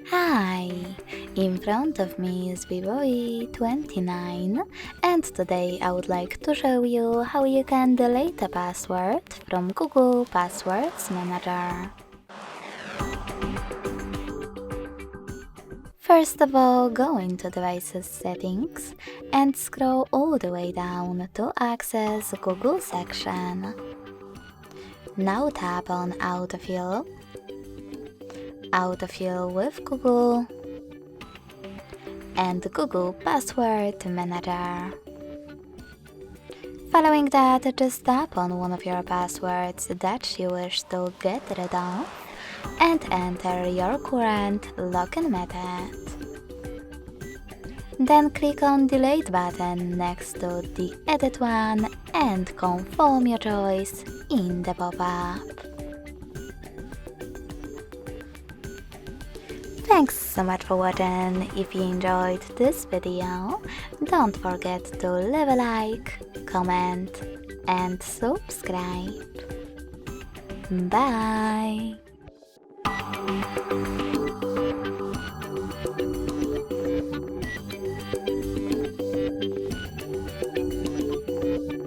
Hi! In front of me is VIVO V29 and today I would like to show you how you can delete a password from Google Passwords Manager. First of all, go into Devices Settings and scroll all the way down to access Google section. Now tap on Autofill with Google, and Google Password Manager. Following that, just tap on one of your passwords that you wish to get rid of and enter your current login method. Then click on Delete button next to the Edit one and confirm your choice in the pop-up. Thanks so much for watching. If you enjoyed this video, don't forget to leave a like, comment and subscribe. Bye!